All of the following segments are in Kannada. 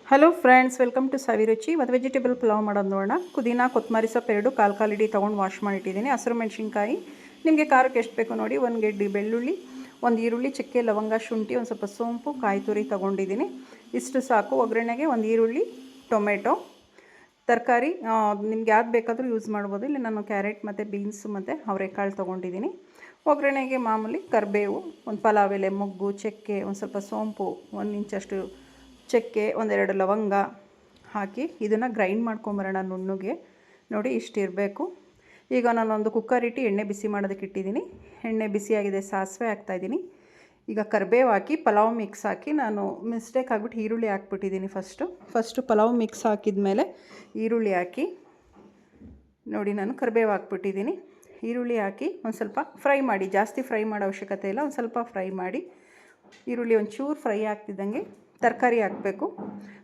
ಹಲೋ ಫ್ರೆಂಡ್ಸ್, ವೆಲ್ಕಮ್ ಟು ಸವಿರುಚಿ. ಮತ್ತು ವೆಜಿಟೇಬಲ್ ಪಲಾವ್ ಮಾಡೋದು ನೋಡೋಣ. ಪುದೀನ, ಕೊತ್ತಂಬರಿ ಸೊಪ್ಪು ಎರಡು ಕಾಲು ಇಡೀ ತೊಗೊಂಡು ವಾಶ್ ಮಾಡಿಟ್ಟಿದ್ದೀನಿ. ಹಸಿರು ಮೆಣಸಿನ್ಕಾಯಿ ನಿಮಗೆ ಖಾರಕ್ಕೆ ಎಷ್ಟು ಬೇಕೋ ನೋಡಿ. ಒಂದು ಗೆಡ್ಡೆ ಬೆಳ್ಳುಳ್ಳಿ, ಒಂದು ಈರುಳ್ಳಿ, ಚಕ್ಕೆ, ಲವಂಗ, ಶುಂಠಿ, ಒಂದು ಸ್ವಲ್ಪ ಸೋಂಪು, ಕಾಯಿ ತುರಿ ತೊಗೊಂಡಿದ್ದೀನಿ. ಇಷ್ಟು ಸಾಕು. ಒಗ್ಗರಣೆಗೆ ಒಂದು ಈರುಳ್ಳಿ, ಟೊಮೆಟೊ, ತರಕಾರಿ ನಿಮ್ಗೆ ಯಾವ್ದು ಬೇಕಾದರೂ ಯೂಸ್ ಮಾಡ್ಬೋದು. ಇಲ್ಲಿ ನಾನು ಕ್ಯಾರೆಟ್ ಮತ್ತು ಬೀನ್ಸು ಮತ್ತು ಅವರೆಕಾಳು ತೊಗೊಂಡಿದ್ದೀನಿ. ಒಗ್ಗರಣೆಗೆ ಮಾಮೂಲಿ ಕರಿಬೇವು, ಒಂದು ಪಲಾವ್ ಎಲೆ, ಮೊಗ್ಗು, ಚಕ್ಕೆ, ಒಂದು ಸ್ವಲ್ಪ ಸೋಂಪು, 1 ಇಂಚಷ್ಟು ಚಕ್ಕೆ, ಒಂದೆರಡು ಲವಂಗ ಹಾಕಿ ಇದನ್ನು ಗ್ರೈಂಡ್ ಮಾಡ್ಕೊಂಬರೋಣ ನುಣ್ಣಗೆ. ನೋಡಿ ಇಷ್ಟಿರಬೇಕು. ಈಗ ನಾನೊಂದು ಕುಕ್ಕರ್ ಇಟ್ಟು ಎಣ್ಣೆ ಬಿಸಿ ಮಾಡೋದಕ್ಕೆ ಇಟ್ಟಿದ್ದೀನಿ. ಎಣ್ಣೆ ಬಿಸಿಯಾಗಿದೆ, ಸಾಸಿವೆ ಹಾಕ್ತಾಯಿದ್ದೀನಿ. ಈಗ ಕರಿಬೇವು ಹಾಕಿ ಪಲಾವ್ ಮಿಕ್ಸ್ ಹಾಕಿ, ನಾನು ಮಿಸ್ಟೇಕ್ ಆಗಿಬಿಟ್ಟು ಈರುಳ್ಳಿ ಹಾಕ್ಬಿಟ್ಟಿದ್ದೀನಿ. ಫಸ್ಟು ಪಲಾವ್ ಮಿಕ್ಸ್ ಹಾಕಿದ ಮೇಲೆ ಈರುಳ್ಳಿ ಹಾಕಿ ನೋಡಿ, ನಾನು ಕರಿಬೇವು ಹಾಕ್ಬಿಟ್ಟಿದ್ದೀನಿ. ಈರುಳ್ಳಿ ಹಾಕಿ ಒಂದು ಸ್ವಲ್ಪ ಫ್ರೈ ಮಾಡಿ, ಜಾಸ್ತಿ ಫ್ರೈ ಮಾಡೋ ಅವಶ್ಯಕತೆ ಇಲ್ಲ, ಒಂದು ಸ್ವಲ್ಪ ಫ್ರೈ ಮಾಡಿ. ಈರುಳ್ಳಿ ಒಂಚೂರು ಫ್ರೈ ಆಗ್ತಿದ್ದಂಗೆ ತರಕಾರಿ ಹಾಕಬೇಕು.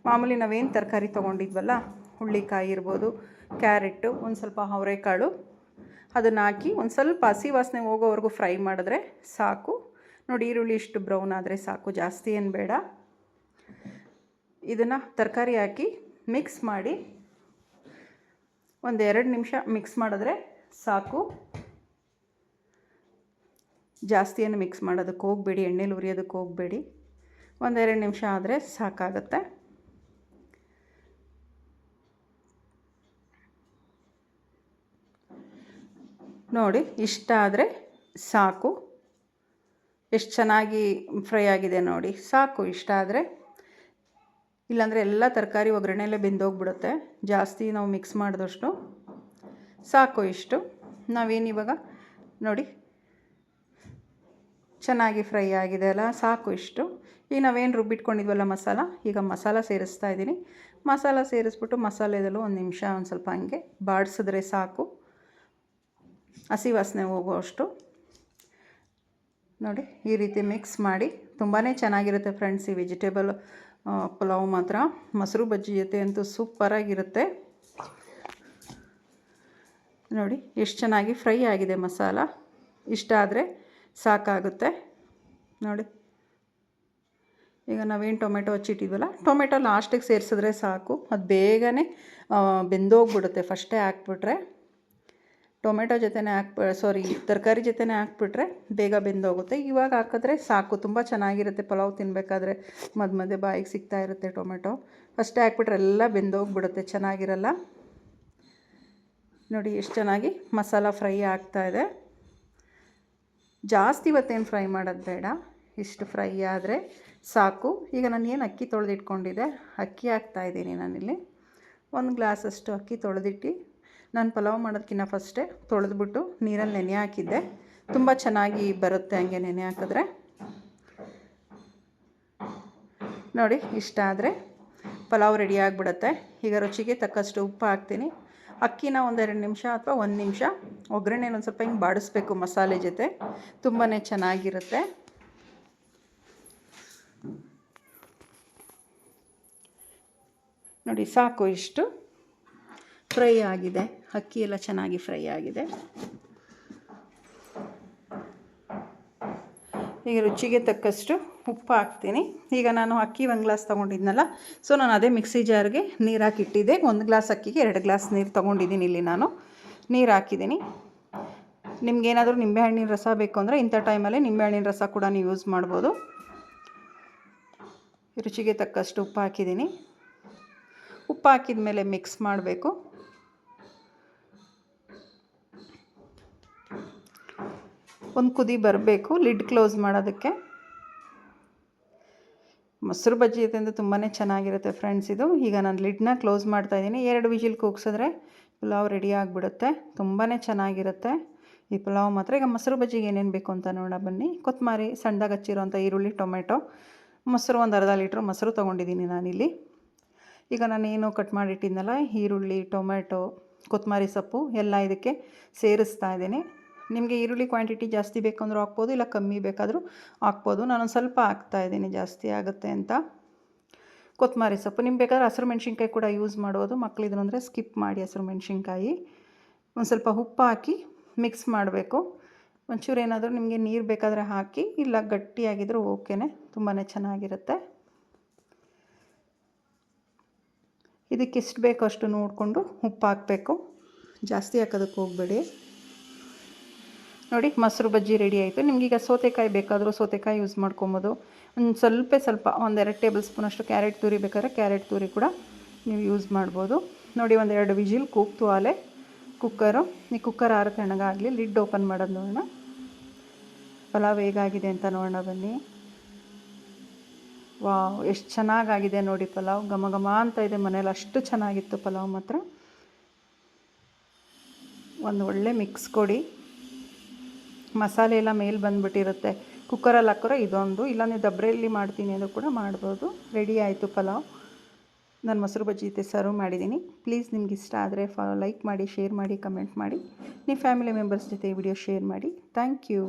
ಮಾಮೂಲಿ ನಾವೇನು ತರಕಾರಿ ತೊಗೊಂಡಿದ್ವಲ್ಲ, ಹುಳ್ಳಿಕಾಯಿ ಇರ್ಬೋದು, ಕ್ಯಾರೆಟು, ಒಂದು ಸ್ವಲ್ಪ ಅವರೆಕಾಳು, ಅದನ್ನು ಹಾಕಿ ಒಂದು ಸ್ವಲ್ಪ ಹಸಿ ವಾಸನೆ ಹೋಗೋವರೆಗೂ ಫ್ರೈ ಮಾಡಿದ್ರೆ ಸಾಕು. ನೋಡಿ, ಈರುಳ್ಳಿ ಇಷ್ಟು ಬ್ರೌನ್ ಆದರೆ ಸಾಕು, ಜಾಸ್ತಿ ಏನು ಬೇಡ. ಇದನ್ನು ತರಕಾರಿ ಹಾಕಿ ಮಿಕ್ಸ್ ಮಾಡಿ ಒಂದು 2 ನಿಮಿಷ ಮಿಕ್ಸ್ ಮಾಡಿದ್ರೆ ಸಾಕು. ಜಾಸ್ತಿ ಏನು ಮಿಕ್ಸ್ ಮಾಡೋದಕ್ಕೆ ಹೋಗಬೇಡಿ, ಎಣ್ಣೆಲಿ ಉರಿಯೋದಕ್ಕೆ ಹೋಗಬೇಡಿ. 1-2 ನಿಮಿಷ ಆದರೆ ಸಾಕಾಗುತ್ತೆ. ನೋಡಿ, ಇಷ್ಟ ಆದರೆ ಸಾಕು. ಎಷ್ಟು ಚೆನ್ನಾಗಿ ಫ್ರೈ ಆಗಿದೆ ನೋಡಿ, ಸಾಕು ಇಷ್ಟ ಆದರೆ. ಇಲ್ಲಾಂದರೆ ಎಲ್ಲ ತರಕಾರಿ ಒಗ್ಗರಣೆಯಲ್ಲೇ ಬೆಂದೋಗ್ಬಿಡುತ್ತೆ, ಜಾಸ್ತಿ ನಾವು ಮಿಕ್ಸ್ ಮಾಡಿದಷ್ಟು. ಸಾಕು ಇಷ್ಟು. ನಾವೇನಿವಾಗ ನೋಡಿ ಚೆನ್ನಾಗಿ ಫ್ರೈ ಆಗಿದೆ ಅಲ್ಲ, ಸಾಕು ಇಷ್ಟು. ಈಗ ನಾವೇನು ರುಬ್ಬಿಟ್ಕೊಂಡಿದ್ವಲ್ಲ ಮಸಾಲ, ಈಗ ಮಸಾಲ ಸೇರಿಸ್ತಾ ಇದ್ದೀನಿ. ಮಸಾಲ ಸೇರಿಸ್ಬಿಟ್ಟು ಮಸಾಲೆದಲ್ಲೂ 1 ನಿಮಿಷ ಒಂದು ಸ್ವಲ್ಪ ಹಂಗೆ ಬಾಡಿಸಿದ್ರೆ ಸಾಕು, ಹಸಿ ವಾಸನೆ ಹೋಗುವಷ್ಟು. ನೋಡಿ, ಈ ರೀತಿ ಮಿಕ್ಸ್ ಮಾಡಿ. ತುಂಬಾ ಚೆನ್ನಾಗಿರುತ್ತೆ ಫ್ರೆಂಡ್ಸ್ ಈ ವೆಜಿಟೇಬಲ್ ಪಲಾವ್ ಮಾತ್ರ. ಮೊಸರು ಬಜ್ಜಿ ಜೊತೆ ಅಂತೂ ಸೂಪರಾಗಿರುತ್ತೆ. ನೋಡಿ ಎಷ್ಟು ಚೆನ್ನಾಗಿ ಫ್ರೈ ಆಗಿದೆ ಮಸಾಲ. ಇಷ್ಟ ಆದರೆ ಸಾಕಾಗುತ್ತೆ ನೋಡಿ. ಈಗ ನಾವೇನು ಟೊಮೆಟೊ ಹಚ್ಚಿಟ್ಟಿದ್ವಲ್ಲ, ಟೊಮೆಟೊ ಲಾಸ್ಟಿಗೆ ಸೇರಿಸಿದ್ರೆ ಸಾಕು, ಅದು ಬೇಗನೆ ಬೆಂದೋಗ್ಬಿಡುತ್ತೆ. ಫಸ್ಟೇ ಹಾಕ್ಬಿಟ್ರೆ, ಟೊಮೆಟೊ ಜೊತೆನೇ ತರಕಾರಿ ಜೊತೆನೇ ಹಾಕ್ಬಿಟ್ರೆ ಬೇಗ ಬೆಂದೋಗುತ್ತೆ. ಇವಾಗ ಹಾಕಿದ್ರೆ ಸಾಕು, ತುಂಬ ಚೆನ್ನಾಗಿರುತ್ತೆ ಪಲಾವ್ ತಿನ್ನಬೇಕಾದ್ರೆ. ಮಧ್ಯೆ ಬಾಯಿಗೆ ಸಿಗ್ತಾ ಇರುತ್ತೆ ಟೊಮೆಟೊ. ಫಸ್ಟೇ ಹಾಕ್ಬಿಟ್ರೆ ಎಲ್ಲ ಬೆಂದೋಗ್ಬಿಡುತ್ತೆ, ಚೆನ್ನಾಗಿರಲ್ಲ. ನೋಡಿ ಎಷ್ಟು ಚೆನ್ನಾಗಿ ಮಸಾಲ ಫ್ರೈ ಆಗ್ತಾಯಿದೆ. ಜಾಸ್ತಿ ಇವತ್ತೇನು ಫ್ರೈ ಮಾಡೋದು ಬೇಡ, ಇಷ್ಟು ಫ್ರೈ ಆದರೆ ಸಾಕು. ಈಗ ನಾನು ಏನು ಅಕ್ಕಿ ತೊಳೆದಿಟ್ಕೊಂಡಿದ್ದೆ, ಅಕ್ಕಿ ಹಾಕ್ತಾಯಿದ್ದೀನಿ. ನಾನಿಲ್ಲಿ 1 ಗ್ಲಾಸಷ್ಟು ಅಕ್ಕಿ ತೊಳೆದಿಟ್ಟು, ನಾನು ಪಲಾವ್ ಮಾಡೋದಕ್ಕಿಂತ ಫಸ್ಟೇ ತೊಳೆದ್ಬಿಟ್ಟು ನೀರಲ್ಲಿ ನೆನೆ ಹಾಕಿದ್ದೆ. ತುಂಬ ಚೆನ್ನಾಗಿ ಬರುತ್ತೆ ಹಂಗೆ ನೆನೆ ಹಾಕಿದ್ರೆ. ನೋಡಿ ಇಷ್ಟ ಆದರೆ ಪಲಾವ್ ರೆಡಿ ಆಗಿಬಿಡುತ್ತೆ. ಈಗ ರುಚಿಗೆ ತಕ್ಕಷ್ಟು ಉಪ್ಪು ಹಾಕ್ತೀನಿ. ಅಕ್ಕಿನ 1-2 ನಿಮಿಷ ಅಥವಾ 1 ನಿಮಿಷ ಒಗ್ಗರಣೆನ ಒಂದು ಸ್ವಲ್ಪ ಹಿಂಗೆ ಬಾಡಿಸ್ಬೇಕು ಮಸಾಲೆ ಜೊತೆ, ತುಂಬಾ ಚೆನ್ನಾಗಿರುತ್ತೆ. ನೋಡಿ ಸಾಕು, ಇಷ್ಟು ಫ್ರೈ ಆಗಿದೆ, ಅಕ್ಕಿ ಎಲ್ಲ ಚೆನ್ನಾಗಿ ಫ್ರೈ ಆಗಿದೆ. ಈಗ ರುಚಿಗೆ ತಕ್ಕಷ್ಟು ಉಪ್ಪು ಹಾಕ್ತೀನಿ. ಈಗ ನಾನು ಅಕ್ಕಿ 1 ಗ್ಲಾಸ್ ತೊಗೊಂಡಿದ್ನಲ್ಲ, ಸೊ ನಾನು ಅದೇ ಮಿಕ್ಸಿ ಜಾರ್ಗೆ ನೀರು ಹಾಕಿಟ್ಟಿದ್ದೆ. 1 ಗ್ಲಾಸ್ ಅಕ್ಕಿಗೆ 2 ಗ್ಲಾಸ್ ನೀರು ತೊಗೊಂಡಿದ್ದೀನಿ. ಇಲ್ಲಿ ನಾನು ನೀರು ಹಾಕಿದ್ದೀನಿ. ನಿಮ್ಗೇನಾದರೂ ನಿಂಬೆಹಣ್ಣಿನ ರಸ ಬೇಕು ಅಂದರೆ ಇಂಥ ಟೈಮಲ್ಲಿ ನಿಂಬೆಹಣ್ಣಿನ ರಸ ಕೂಡ ನೀವು ಯೂಸ್ ಮಾಡ್ಬೋದು. ರುಚಿಗೆ ತಕ್ಕಷ್ಟು ಉಪ್ಪು ಹಾಕಿದ್ದೀನಿ. ಉಪ್ಪು ಹಾಕಿದ ಮೇಲೆ ಮಿಕ್ಸ್ ಮಾಡಬೇಕು. ಒಂದು ಕುದಿ ಬರಬೇಕು, ಲಿಡ್ ಕ್ಲೋಸ್ ಮಾಡೋದಕ್ಕೆ. ಮೊಸರು ಬಜ್ಜಿ ಜೊತೆ ತುಂಬಾ ಚೆನ್ನಾಗಿರುತ್ತೆ ಫ್ರೆಂಡ್ಸ್ ಇದು. ಈಗ ನಾನು ಲಿಡ್ನ ಕ್ಲೋಸ್ ಮಾಡ್ತಾಯಿದ್ದೀನಿ. 2 ವಿಜಿಲ್ ಕೂಗಿಸಿದ್ರೆ ಪಲಾವ್ ರೆಡಿ ಆಗಿಬಿಡುತ್ತೆ. ತುಂಬಾ ಚೆನ್ನಾಗಿರುತ್ತೆ ಈ ಪಲಾವ್ ಮಾತ್ರ. ಈಗ ಮೊಸರು ಬಜ್ಜಿಗೆ ಏನೇನು ಬೇಕು ಅಂತ ನೋಡೋಣ ಬನ್ನಿ. ಕೊತ್ತಂಬರಿ, ಸಣ್ಣದಾಗಿ ಹಚ್ಚಿರೋಂಥ ಈರುಳ್ಳಿ, ಟೊಮೆಟೊ, ಮೊಸರು, ಒಂದು ಅರ್ಧ ಲೀಟ್ರ್ ಮೊಸರು ತೊಗೊಂಡಿದ್ದೀನಿ ನಾನಿಲ್ಲಿ. ಈಗ ನಾನೇನು ಕಟ್ ಮಾಡಿಟ್ಟಿದ್ನಲ್ಲ, ಈರುಳ್ಳಿ, ಟೊಮೆಟೊ, ಕೊತ್ತಂಬರಿ ಸೊಪ್ಪು ಎಲ್ಲ ಇದಕ್ಕೆ ಸೇರಿಸ್ತಾ ಇದ್ದೀನಿ. ನಿಮಗೆ ಈರುಳ್ಳಿ ಕ್ವಾಂಟಿಟಿ ಜಾಸ್ತಿ ಬೇಕಂದ್ರೂ ಹಾಕ್ಬೋದು, ಇಲ್ಲ ಕಮ್ಮಿ ಬೇಕಾದರೂ ಹಾಕ್ಬೋದು. ನಾನೊಂದು ಸ್ವಲ್ಪ ಹಾಕ್ತಾಯಿದ್ದೀನಿ, ಜಾಸ್ತಿ ಆಗುತ್ತೆ ಅಂತ. ಕೊತ್ತಂಬರಿ ಸೊಪ್ಪು ನಿಮ್ಗೆ ಬೇಕಾದ್ರೆ ಹಸಿರು ಮೆಣಸಿನ್ಕಾಯಿ ಕೂಡ ಯೂಸ್ ಮಾಡ್ಬೋದು. ಮಕ್ಕಳಿದ್ರು ಅಂದರೆ ಸ್ಕಿಪ್ ಮಾಡಿ ಹಸಿರು ಮೆಣಸಿನ್ಕಾಯಿ. ಒಂದು ಸ್ವಲ್ಪ ಉಪ್ಪು ಹಾಕಿ ಮಿಕ್ಸ್ ಮಾಡಬೇಕು. ಒಂಚೂರು ಏನಾದರೂ ನಿಮಗೆ ನೀರು ಬೇಕಾದರೆ ಹಾಕಿ, ಇಲ್ಲ ಗಟ್ಟಿಯಾಗಿದ್ದರೂ ಓಕೆನೇ, ತುಂಬಾ ಚೆನ್ನಾಗಿರುತ್ತೆ. ಇದಕ್ಕೆ ಎಷ್ಟು ಬೇಕೋ ಅಷ್ಟು ನೋಡಿಕೊಂಡು ಉಪ್ಪು ಹಾಕಬೇಕು, ಜಾಸ್ತಿ ಹಾಕೋದಕ್ಕೆ ಹೋಗಬೇಡಿ. ನೋಡಿ ಮೊಸರು ಬಜ್ಜಿ ರೆಡಿ ಆಯಿತು. ನಿಮಗೀಗ ಸೌತೆಕಾಯಿ ಬೇಕಾದರೂ ಸೌತೆಕಾಯಿ ಯೂಸ್ ಮಾಡ್ಕೊಬೋದು. ಒಂದು ಸ್ವಲ್ಪ ಒಂದೆರಡು ಟೇಬಲ್ ಸ್ಪೂನಷ್ಟು ಕ್ಯಾರೆಟ್ ತುರಿ ಬೇಕಾದ್ರೆ ಕ್ಯಾರೆಟ್ ತುರಿ ಕೂಡ ನೀವು ಯೂಸ್ ಮಾಡ್ಬೋದು. ನೋಡಿ ಒಂದೆರಡು ವಿಜಿಲ್ ಕೂಗ್ತು ಆಲೆ ಕುಕ್ಕರು. ಈ ಕುಕ್ಕರ್ ಆರು ತಣ್ಣಗಾಗಲಿ, ಲಿಡ್ ಓಪನ್ ಮಾಡೋದು ನೋಡೋಣ. ಪಲಾವ್ ಹೇಗಾಗಿದೆ ಅಂತ ನೋಡೋಣ ಬನ್ನಿ. ವಾವ್, ಎಷ್ಟು ಚೆನ್ನಾಗಾಗಿದೆ ನೋಡಿ ಪಲಾವ್. ಘಮ ಘಮ ಅಂತ ಇದೆ ಮನೇಲಿ, ಅಷ್ಟು ಚೆನ್ನಾಗಿತ್ತು ಪಲಾವ್ ಮಾತ್ರ. ಒಂದು ಒಳ್ಳೆ ಮಿಕ್ಸ್ ಕೊಡಿ. ಮಸಾಲೆ ಎಲ್ಲ ಮೇಲೆ ಬಂದುಬಿಟ್ಟಿರುತ್ತೆ. ಕುಕ್ಕರಲ್ಲಿ ಹಾಕೋರೆ ಇದೊಂದು, ಇಲ್ಲ ನೀವು ದಬ್ರೆಯಲ್ಲಿ ಮಾಡ್ತೀನಿ ಅಂದರೂ ಕೂಡ ಮಾಡ್ಬೋದು. ರೆಡಿ ಆಯಿತು ಪಲಾವ್. ನಾನು ಮೊಸರು ಬಜ್ಜಿ ಜೊತೆ ಸರ್ವ್ ಮಾಡಿದ್ದೀನಿ. ಪ್ಲೀಸ್ ನಿಮ್ಗೆ ಇಷ್ಟ ಆದರೆ ಲೈಕ್ ಮಾಡಿ, ಶೇರ್ ಮಾಡಿ, ಕಮೆಂಟ್ ಮಾಡಿ. ನಿಮ್ಮ ಫ್ಯಾಮಿಲಿ ಮೆಂಬರ್ಸ್ ಜೊತೆ ಈ ವಿಡಿಯೋ ಶೇರ್ ಮಾಡಿ. Thank you.